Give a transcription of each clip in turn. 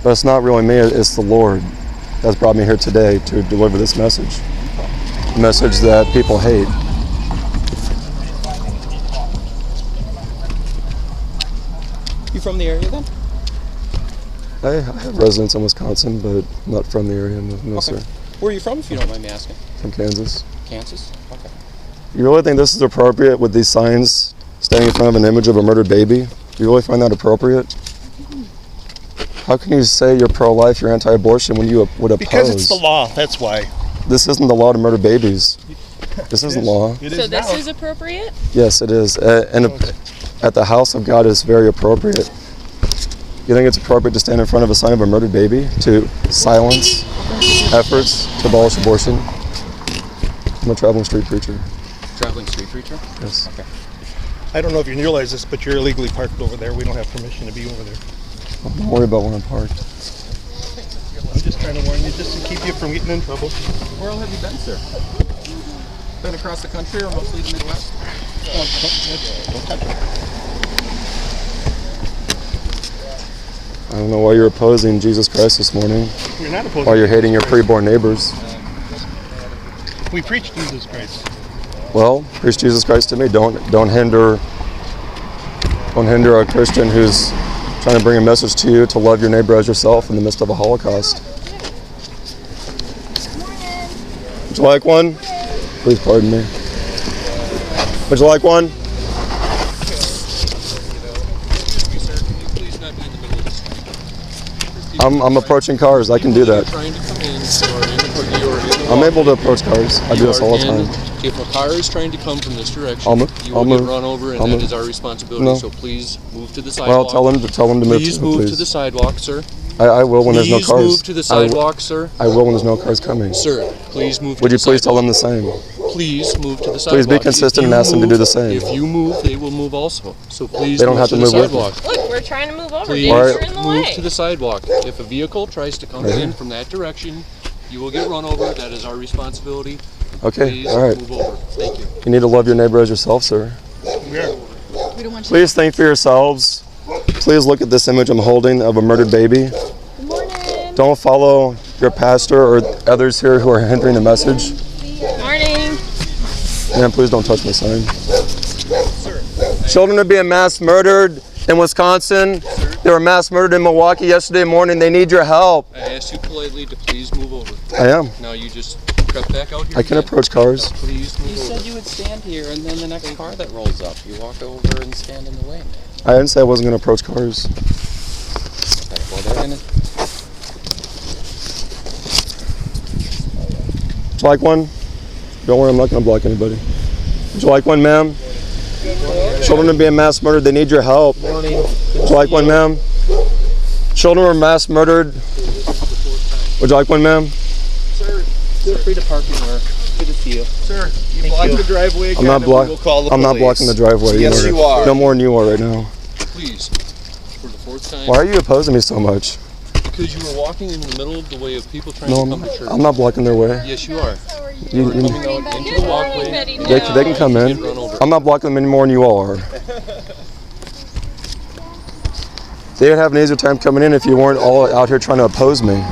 But it's not really me, it's the Lord that's brought me here today to deliver this message. A message that people hate. You from the area then? I have residence in Wisconsin, but not from the area, no Okay. sir. Where are you from, if you don't mind me asking? From Kansas. Kansas? Okay. You really think this is appropriate with these signs standing in front of an image of a murdered baby? Do you really find that appropriate? How can you say you're pro-life, you're anti-abortion when you would oppose? Because it's the law, that's why. This isn't the law to murder babies. This isn't law. So this is appropriate? Yes, it is. And at the house of God, it's very appropriate. You think it's appropriate to stand in front of a sign of a murdered baby to silence efforts to abolish abortion? I'm a traveling street preacher. Traveling street preacher? Yes. Okay. I don't know if you realize this, but you're illegally parked over there. We don't have permission to be over there. Don't worry about where I'm parked. I'm just trying to warn you, just to keep you from getting in trouble. Where all have you been, sir? Been across the country or mostly the Midwest? Don't touch it. I don't know why you're opposing Jesus Christ this morning. We're not opposed. Why you're hating your preborn neighbors. We preach Jesus Christ. Well, preach Jesus Christ to me. Don't hinder a Christian who's trying to bring a message to you to love your neighbor as yourself in the midst of a Holocaust. Would you like one? Please pardon me. Would you like one? I'm approaching cars. I can do that. I'm able to approach cars. I do this all the time. If a car is trying to come from this direction, you I'll will get move. run over, and that is our responsibility. No. So please move to the sidewalk. Well, tell them to move. Please move to the sidewalk, sir. I will when there's no Please cars. move to the sidewalk, sir. I will when there's no cars coming. Sir, please move to Would the you please tell sidewalk. them the same? Please move to the sidewalk. Please be consistent and ask them to do the same. If you move, they will move also. So please They don't move have to the move with me. sidewalk. Look, we're trying to move over. Please You're in the move way. to the sidewalk. If a vehicle tries to come in from that direction, you will get run over. That is our responsibility. Okay, Please all right. move over. Thank you. You need to love your neighbor as yourself, sir. We are. We don't want you Please think for yourselves. Please look at this image I'm holding of a murdered baby. Good morning. Don't follow your pastor or others here who are hindering the message. Morning. And please don't touch my sign. Children are being mass murdered in Wisconsin. They were mass murdered in Milwaukee yesterday morning. They need your help. I asked you politely to please move over. I am. Now you just crept back out here. I can again. approach cars. Please move You over. said you would stand here, and then the next car that rolls up, you walk over and stand in the way. I didn't say I wasn't going to approach cars. Okay, well, they're gonna. Would you like one? Don't worry, I'm not going to block anybody. Would you like one, ma'am? Children are being mass murdered. They need your help. Would you like one, ma'am? Children were mass murdered. Would you like one, ma'am? Sir, feel free to park anywhere. Good to see you. Sir, you blocked the driveway again. I'm not and we will call the I'm not police. blocking the driveway. Yes, you are. No more than you are right now. Please, for the fourth time. Why are you opposing me so much? Because you were walking in the middle of the way of people trying No, to come to church. I'm not blocking their way. Yes, you are. You- you- Coming out into the walkway. they can come in. Get run over. I'm not blocking them any more than you all are. They would have an easier time coming in if you weren't all out here trying to oppose me.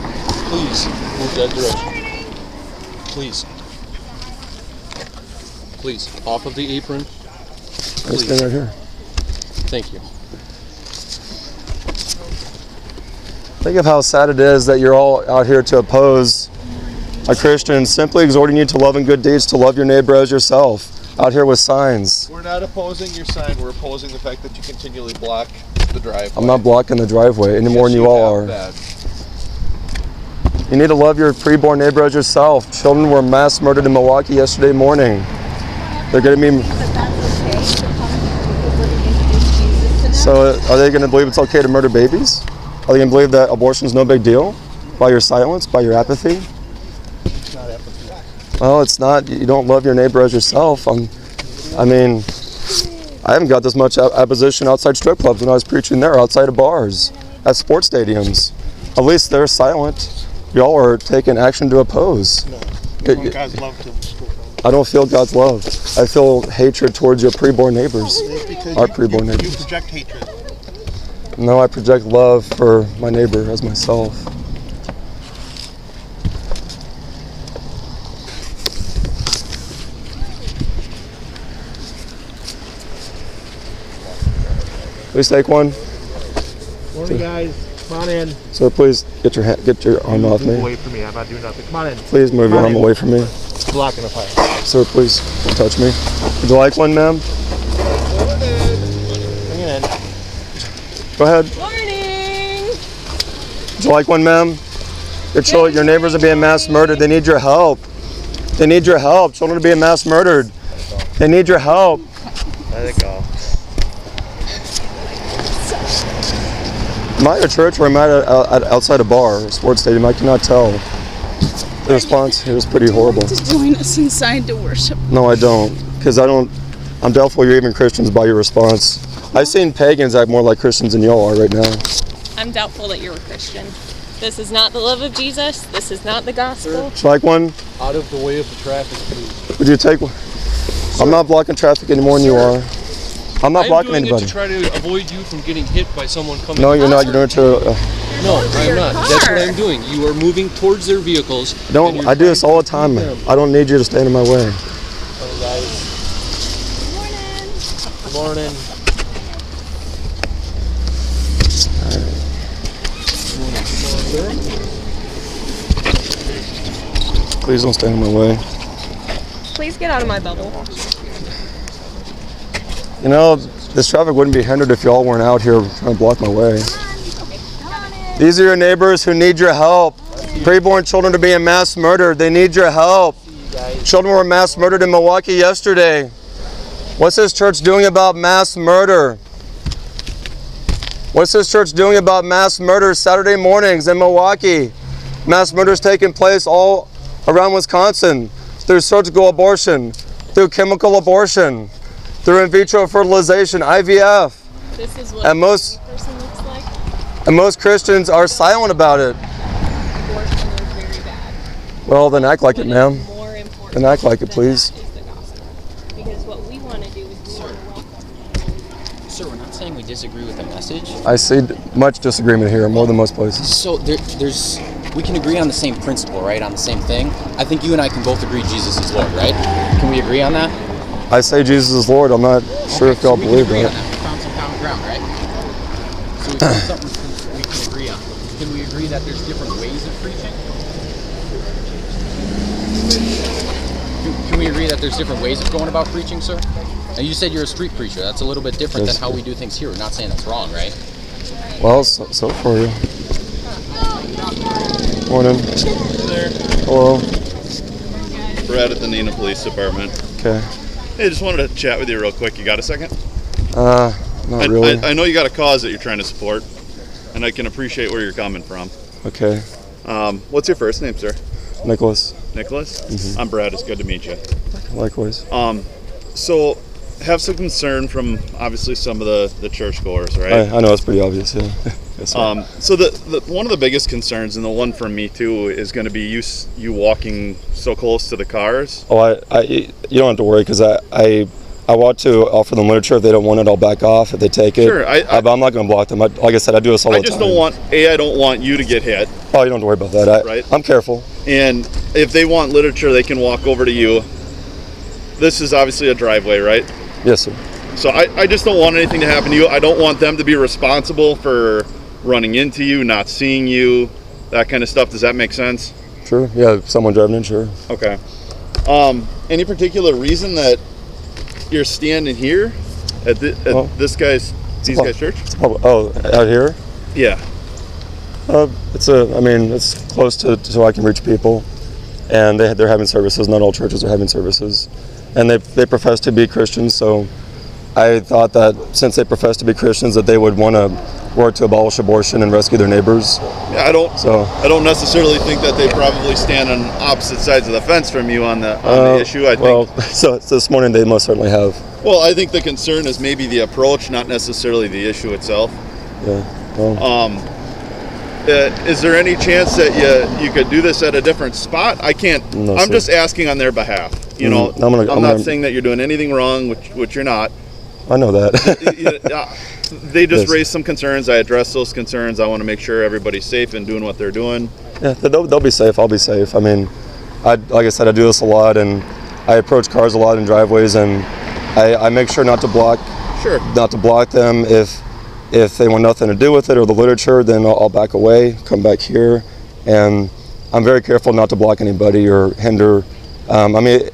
Please move that direction. Please. Please, off of the apron. I stand right here. Thank you. Think of how sad it is that you're all out here to oppose a Christian simply exhorting you to love and good deeds, to love your neighbor as yourself, out here with signs. We're not opposing your sign. We're opposing the fact that you continually block the driveway. I'm not blocking the driveway any more than you all are. You need to love your preborn neighbor as yourself. Children were mass murdered in Milwaukee yesterday morning. They're going to be... So are they going to believe it's okay to murder babies? Are they going to believe that abortion is no big deal? By your silence, by your apathy? It's not apathy. Well, it's not. You don't love your neighbor as yourself. I mean, I haven't got this much opposition outside strip clubs when I was preaching there, outside of bars, at sports stadiums. At least they're silent. Y'all are taking action to oppose. No. We want God's love to go from. I don't feel God's love. I feel hatred towards your preborn neighbors. Because Our preborn you neighbors. project hatred. No, I project love for my neighbor as myself. Please take one. Morning, guys. Come on in. Sir, please get your arm off Move me. away from me. I'm not doing nothing. Come on in. Please move your arm away from me. Blocking the fire. Sir, please don't touch me. Would you like one, ma'am? Bring it in. Go ahead. Morning. Would you like one, ma'am? Your neighbors are being mass murdered. They need your help. They need your help. Children are being mass murdered. They need your help. Let it go. Am I at a church or am I at outside a bar or sports stadium? I cannot tell. The response here is pretty horrible. To join us inside to worship. No, I don't. Because I'm doubtful you're even Christians by your response. I've seen pagans act more like Christians than y'all are right now. I'm doubtful that you're a Christian. This is not the love of Jesus. This is not the gospel. Would you like one? Out of the way of the traffic, please. Would you take one? I'm not blocking traffic any more than you are. I'm not blocking I'm doing anybody. it to try to avoid you from getting hit by someone coming. No, you're not. You're doing it to. No, I'm not. That's what I'm doing. You are moving towards their vehicles. Don't. I do this all the time, man. I don't need you to stand in my way. Good morning. Please don't stand in my way. Please get out of my bubble. You know, this traffic wouldn't be hindered if y'all weren't out here trying to block my way. These are your neighbors who need your help. Preborn children are being mass murdered. They need your help. Children were mass murdered in Milwaukee yesterday. What's this church doing about mass murder? What's this church doing about mass murder Saturday mornings in Milwaukee? Mass murders taking place all around Wisconsin through surgical abortion, through chemical abortion, through in vitro fertilization, IVF. This is what And a person looks like. And most Christians are silent about it. Abortion is very bad. Well, then act like it, ma'am. More important Then act like it, than please. that is the gospel. Because what we want to do is we want to welcome. Sir, we're not saying we disagree with the message. I see much disagreement here, more than most places. So we can agree on the same principle, right? On the same thing. I think you and I can both agree Jesus is Lord, right? Can we agree on that? I say Jesus is Lord. I'm not sure if y'all we believe can agree that. on that. We found some common ground, right? So we found something we can agree on. Can we agree that there's different ways of preaching? Can we agree that there's different ways of going about preaching, sir? And you said you're a street preacher. That's a little bit different Yes. than how we do things here. We're not saying that's wrong, right? Well, so for you. Morning. Hello. Brad at the Neenah Police Department. Okay. Hey, just wanted to chat with you real quick. You got a second? Not really. I know you got a cause that you're trying to support, and I can appreciate where you're coming from. Okay. What's your first name, sir? Nicholas. Nicholas? Mm-hmm. I'm Brad. It's good to meet you. Likewise. So, have some concern from obviously some of the churchgoers, right? I know it's pretty obvious, yeah. Yes, sir. So the one of the biggest concerns, and the one for me too, is going to be you walking so close to the cars. Oh, you don't have to worry because I want to offer them literature. If they don't want it, I'll back off. If they take it, Sure, but I'm not going to block them. Like I said, I do this all the I time. just don't want you to get hit. Oh, you don't have to worry about that. Right. I'm careful. And if they want literature, they can walk over to you. This is obviously a driveway, right? Yes, sir. So I just don't want anything to happen to you. I don't want them to be responsible for running into you, not seeing you, that kind of stuff. Does that make sense? Sure. Yeah, someone driving in, sure. Okay. Any particular reason that you're standing here at these guys' church? Oh, out here? Yeah. It's close to so I can reach people, and they're having services. Not all churches are having services, and they profess to be Christians. So I thought that since they profess to be Christians, that they would want to work to abolish abortion and rescue their neighbors. Yeah, I don't necessarily think that they probably stand on opposite sides of the fence from you on the issue. I think. So this morning they most certainly have. Well, I think the concern is maybe the approach, not necessarily the issue itself. Yeah. Well, is there any chance that you could do this at a different spot? I can't. No, I'm sir. Just asking on their behalf. You know, I'm not saying that you're doing anything wrong, which you're not. I know that. They just Yes. raised some concerns. I addressed those concerns. I want to make sure everybody's safe and doing what they're doing. Yeah, they'll be safe. I'll be safe. I mean, like I said, I do this a lot, and I approach cars a lot in driveways, and I make sure not to block them. If they want nothing to do with it or the literature, then I'll back away, come back here, and I'm very careful not to block anybody or hinder. I mean,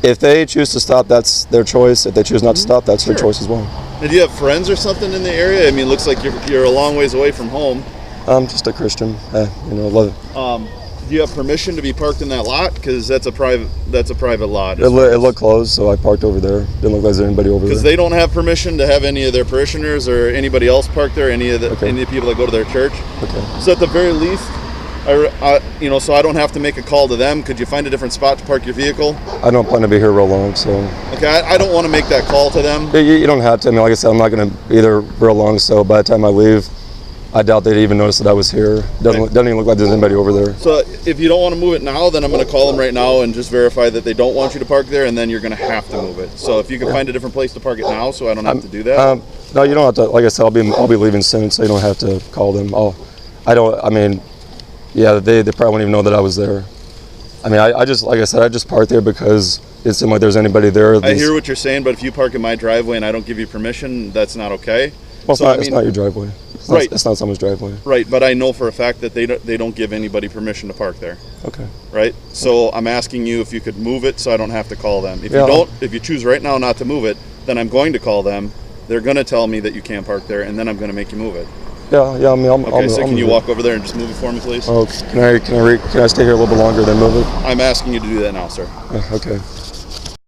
if they choose to stop, that's their choice. If they choose not to stop, that's their choice as well. And do you have friends or something in the area? I mean, it looks like you're a long ways away from home. I'm just a Christian. Love it. Do you have permission to be parked in that lot? Because that's a private lot. It looked closed, so I parked over there. Didn't look like there's anybody over there. Because they don't have permission to have any of their parishioners or anybody else parked there, any of the people that go to their church. Okay. So at the very least, so I don't have to make a call to them. Could you find a different spot to park your vehicle? I don't plan to be here real long, so. Okay, I don't want to make that call to them. You don't have to. I mean, like I said, I'm not going to be there real long, so by the time I leave, I doubt they'd even notice that I was here. Doesn't even look like there's anybody over there. So if you don't want to move it now, then I'm going to call them right now and just verify that they don't want you to park there, and then you're going to have to move it. So if you can find a different place to park it now, so I don't have to do that. No, you don't have to. Like I said, I'll be leaving soon, so you don't have to call them. They probably won't even know that I was there. I mean, I just, like I said, I just parked there because it seemed like there's anybody there. I hear what you're saying, but if you park in my driveway and I don't give you permission, that's not okay. Well, it's not your driveway. It's not someone's driveway. Right, but I know for a fact that they don't give anybody permission to park there. Okay. Right? So I'm asking you if you could move it so I don't have to call them. If you choose right now not to move it, then I'm going to call them. They're going to tell me that you can't park there, and then I'm going to make you move it. Yeah. I mean, Can you walk over there and just move it for me, please? Oh, can I stay here a little bit longer then move it? I'm asking you to do that now, sir. Okay.